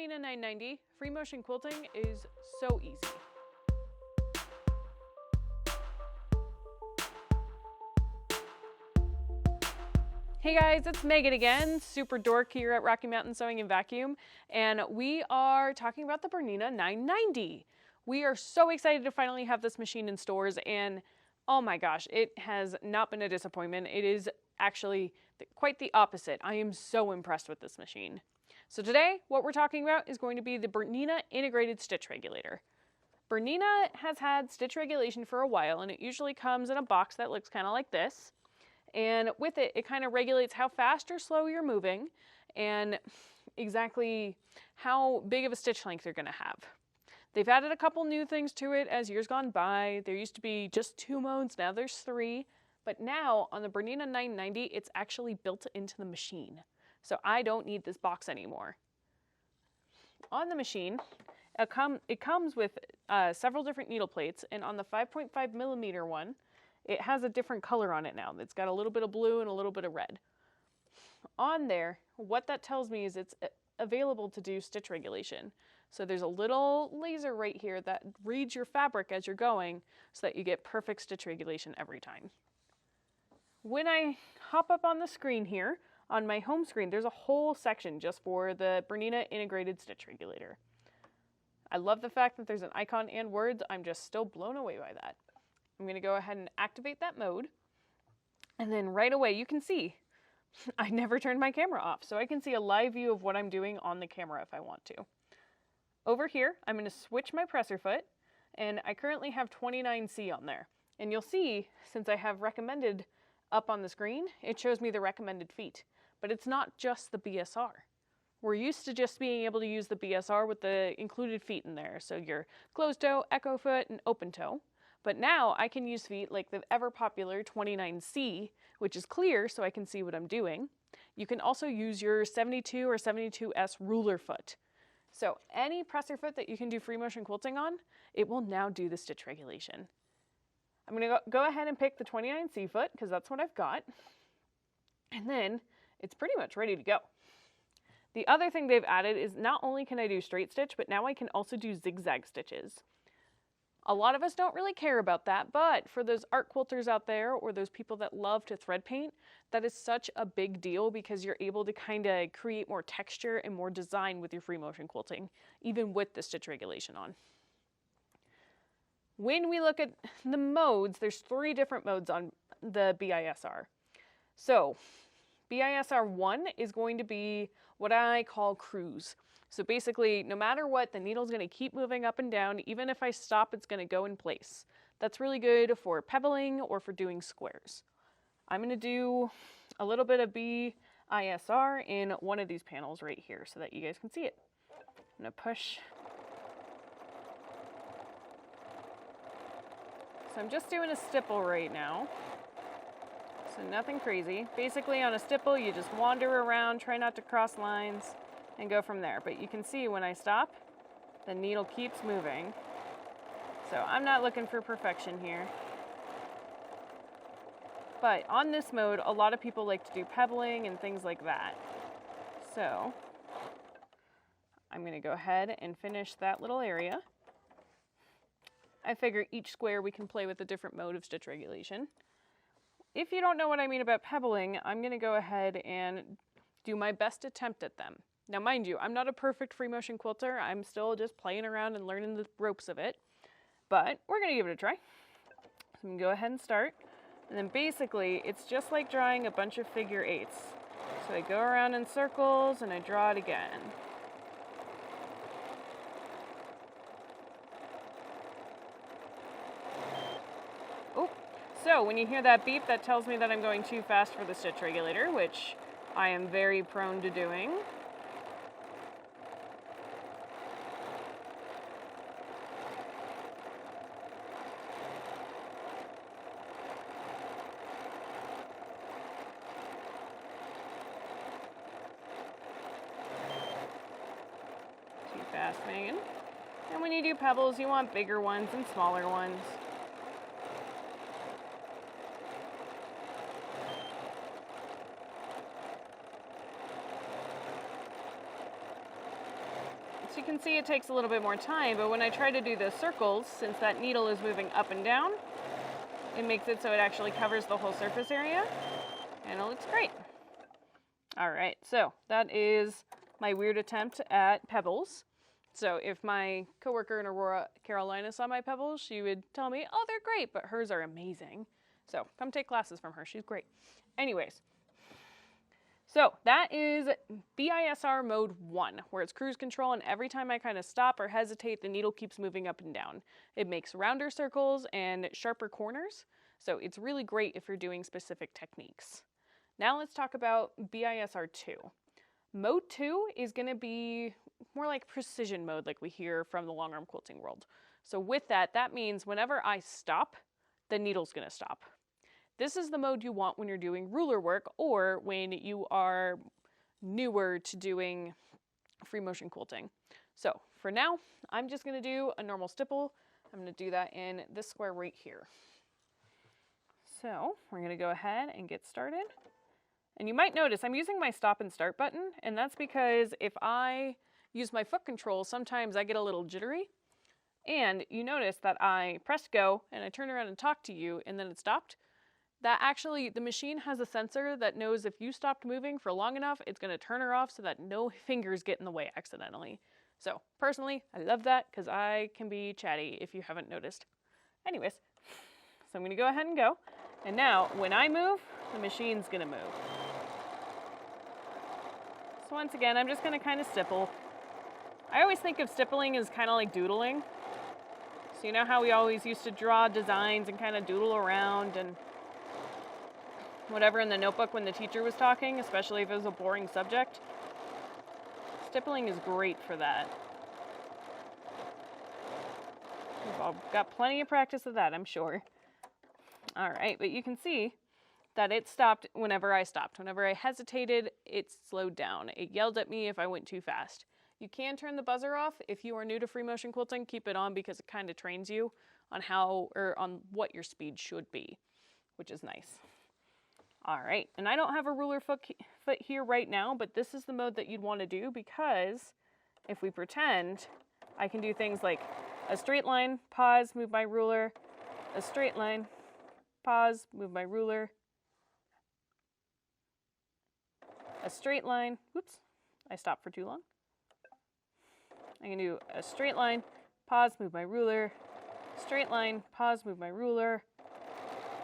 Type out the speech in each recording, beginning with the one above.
Bernina 990, free motion quilting is so easy. Hey guys, it's Megan again, super dork here at Rocky Mountain Sewing and Vacuum, and we are talking about the Bernina 990. We are so excited to finally have this machine in stores, and oh my gosh, it has not been a disappointment. It is actually quite the opposite. I am so impressed with this machine. So today, what we're talking about is going to be the Bernina Integrated Stitch Regulator. Bernina has had stitch regulation for a while, and it usually comes in a box that looks kind of like this. And with it, it kind of regulates how fast or slow you're moving and exactly how big of a stitch length you're going to have. They've added a couple new things to it as years gone by. There used to be just 2 modes, now there's 3. But now on the Bernina 990, it's actually built into the machine. So I don't need this box anymore. On the machine, it comes with several different needle plates, and on the 5.5 millimeter one, it has a different color on it now. It's got a little bit of blue and a little bit of red. On there, what that tells me is it's available to do stitch regulation. So there's a little laser right here that reads your fabric as you're going so that you get perfect stitch regulation every time. When I hop up on the screen here, on my home screen, there's a whole section just for the Bernina Integrated Stitch Regulator. I love the fact that there's an icon and words. I'm just still blown away by that. I'm going to go ahead and activate that mode, and then right away you can see I never turned my camera off, so I can see a live view of what I'm doing on the camera if I want to. Over here, I'm going to switch my presser foot, and I currently have 29C on there. And you'll see, since I have recommended up on the screen, it shows me the recommended feet. But it's not just the BSR. We're used to just being able to use the BSR with the included feet in there, so your closed toe, echo foot, and open toe. But now I can use feet like the ever popular 29C, which is clear so I can see what I'm doing. You can also use your 72 or 72S ruler foot. So any presser foot that you can do free motion quilting on, it will now do the stitch regulation. I'm going to go ahead and pick the 29C foot because that's what I've got. And then it's pretty much ready to go. The other thing they've added is not only can I do straight stitch, but now I can also do zigzag stitches. A lot of us don't really care about that, but for those art quilters out there or those people that love to thread paint, that is such a big deal because you're able to kind of create more texture and more design with your free motion quilting, even with the stitch regulation on. When we look at the modes, there's 3 different modes on the BISR. So BISR 1 is going to be what I call cruise. So basically, no matter what, the needle's going to keep moving up and down. Even if I stop, it's going to go in place. That's really good for pebbling or for doing squares. I'm going to do a little bit of BISR in one of these panels right here so that you guys can see it. I'm going to push. So I'm just doing a stipple right now. So nothing crazy. Basically on a stipple, you just wander around, try not to cross lines, and go from there. But you can see when I stop, the needle keeps moving. So I'm not looking for perfection here. But on this mode, a lot of people like to do pebbling and things like that. So I'm going to go ahead and finish that little area. I figure each square we can play with a different mode of stitch regulation. If you don't know what I mean about pebbling, I'm going to go ahead and do my best attempt at them. Now mind you, I'm not a perfect free motion quilter. I'm still just playing around and learning the ropes of it. But we're going to give it a try. So I'm going to go ahead and start. And then basically, it's just like drawing a bunch of figure 8s. So I go around in circles and I draw it again. Oh, so when you hear that beep, that tells me that I'm going too fast for the stitch regulator, which I am very prone to doing. Fast, Megan. And when you do pebbles, you want bigger ones and smaller ones. So you can see it takes a little bit more time, but when I try to do the circles, since that needle is moving up and down, it makes it so it actually covers the whole surface area, and it looks great. All right, so that is my weird attempt at Pebbles. So if my coworker in Aurora, Carolina, saw my Pebbles, she would tell me, oh, they're great, but hers are amazing. So come take classes from her, she's great. Anyways. So that is Bisr Mode 1, where it's cruise control, and every time I kind of stop or hesitate, the needle keeps moving up and down. It makes rounder circles and sharper corners, so it's really great if you're doing specific techniques. Now let's talk about Bisr 2. Mode 2 is going to be more like precision mode, like we hear from the long arm quilting world. So with that, that means whenever I stop, the needle's going to stop. This is the mode you want when you're doing ruler work or when you are newer to doing free motion quilting. So for now, I'm just going to do a normal stipple. I'm going to do that in this square right here. So we're going to go ahead and get started. And you might notice I'm using my stop and start button, and that's because if I use my foot control, sometimes I get a little jittery. And you notice that I pressed go and I turn around and talk to you and then it stopped. That actually, the machine has a sensor that knows if you stopped moving for long enough, it's going to turn her off so that no fingers get in the way accidentally. So personally, I love that because I can be chatty if you haven't noticed. Anyways, so I'm going to go ahead and go. And now when I move, the machine's going to move. So once again, I'm just going to kind of stipple. I always think of stippling as kind of like doodling. So you know how we always used to draw designs and kind of doodle around and whatever in the notebook when the teacher was talking, especially if it was a boring subject. Stippling is great for that. We've got plenty of practice of that, I'm sure. All right, but you can see that it stopped whenever I stopped. Whenever I hesitated, it slowed down. It yelled at me if I went too fast. You can turn the buzzer off. If you are new to free motion quilting, keep it on because it kind of trains you on how or on what your speed should be, which is nice. All right, and I don't have a ruler foot here right now, but this is the mode that you'd want to do because if we pretend, I can do things like a straight line, pause, move my ruler, a straight line, pause, move my ruler, a straight line, oops, I stopped for too long. I can do a straight line, pause, move my ruler, straight line, pause, move my ruler,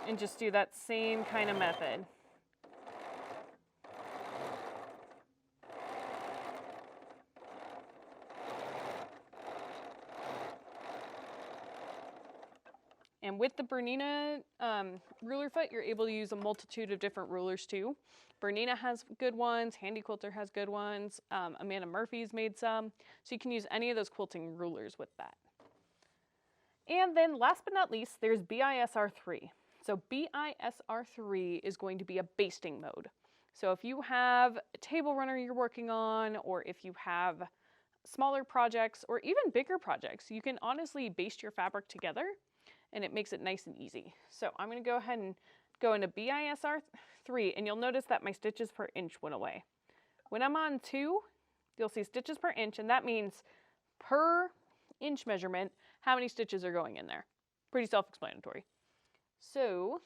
and just do that same kind of method. And with the Bernina ruler foot, you're able to use a multitude of different rulers too. Bernina has good ones, Handy Quilter has good ones, Amanda Murphy's made some, so you can use any of those quilting rulers with that. And then last but not least, there's Bisr 3. So Bisr 3 is going to be a basting mode. So if you have a table runner you're working on, or if you have smaller projects, or even bigger projects, you can honestly baste your fabric together, and it makes it nice and easy. So I'm going to go ahead and go into Bisr 3, and you'll notice that my stitches per inch went away. When I'm on 2, you'll see stitches per inch, and that means per inch measurement, how many stitches are going in there. Pretty self-explanatory. So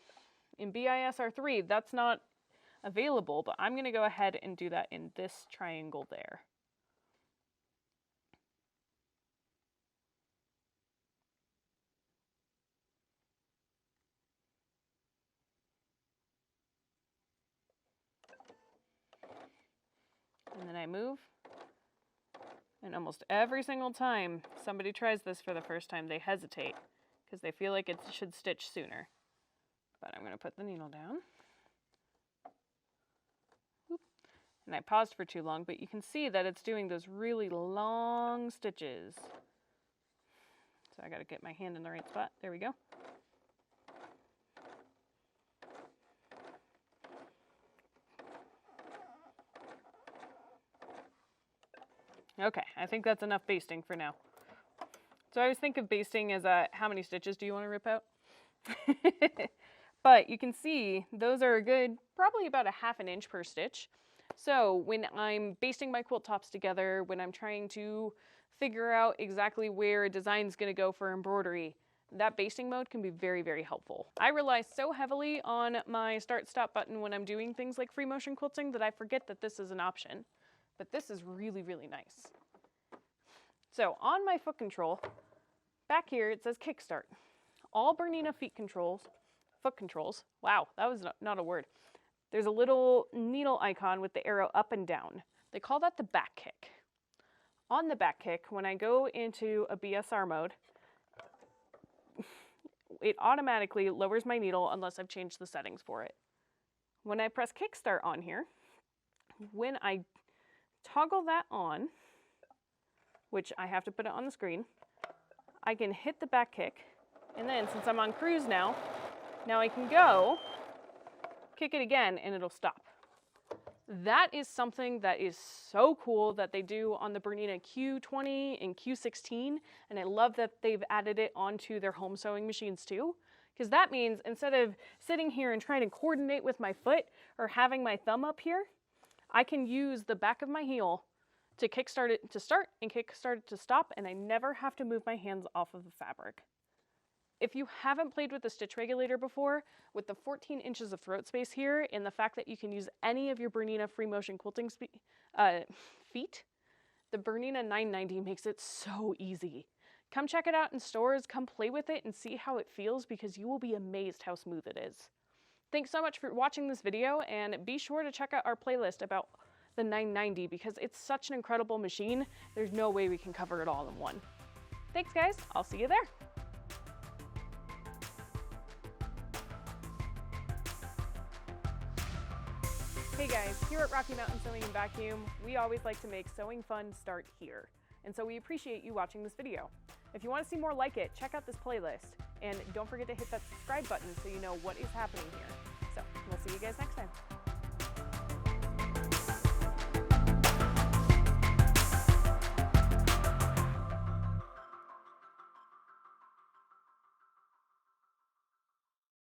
in Bisr 3, that's not available, but I'm going to go ahead and do that in this triangle there. And then I move, and almost every single time somebody tries this for the first time, they hesitate because they feel like it should stitch sooner. But I'm going to put the needle down. And I paused for too long, but you can see that it's doing those really long stitches. So I got to get my hand in the right spot. There we go. Okay, I think that's enough basting for now. So I always think of basting as how many stitches do you want to rip out? But you can see those are a good, probably about a ½ inch per stitch. So when I'm basting my quilt tops together, when I'm trying to figure out exactly where a design is going to go for embroidery, that basting mode can be very, very helpful. I rely so heavily on my start-stop button when I'm doing things like free motion quilting that I forget that this is an option. But this is really, really nice. So on my foot control, back here it says kickstart. All Bernina foot controls, wow, that was not a word. There's a little needle icon with the arrow up and down. They call that the back kick. On the back kick, when I go into a Bisr mode, it automatically lowers my needle unless I've changed the settings for it. When I press kickstart on here, when I toggle that on, which I have to put it on the screen, I can hit the back kick, and then since I'm on cruise now I can go kick it again and it'll stop. That is something that is so cool that they do on the Bernina Q20 and Q16, and I love that they've added it onto their home sewing machines too, because that means instead of sitting here and trying to coordinate with my foot or having my thumb up here, I can use the back of my heel to kickstart it to start and kickstart it to stop, and I never have to move my hands off of the fabric. If you haven't played with the Stitch Regulator before, with the 14 inches of throat space here and the fact that you can use any of your Bernina free motion quilting feet, the Bernina 990 makes it so easy. Come check it out in stores, come play with it and see how it feels, because you will be amazed how smooth it is. Thanks so much for watching this video, and be sure to check out our playlist about the 990 because it's such an incredible machine. There's no way we can cover it all in one. Thanks guys, I'll see you there. Hey guys, here at Rocky Mountain Sewing and Vacuum, we always like to make sewing fun start here. And so we appreciate you watching this video. If you want to see more like it, check out this playlist. And don't forget to hit that subscribe button so you know what is happening here. So we'll see you guys next time.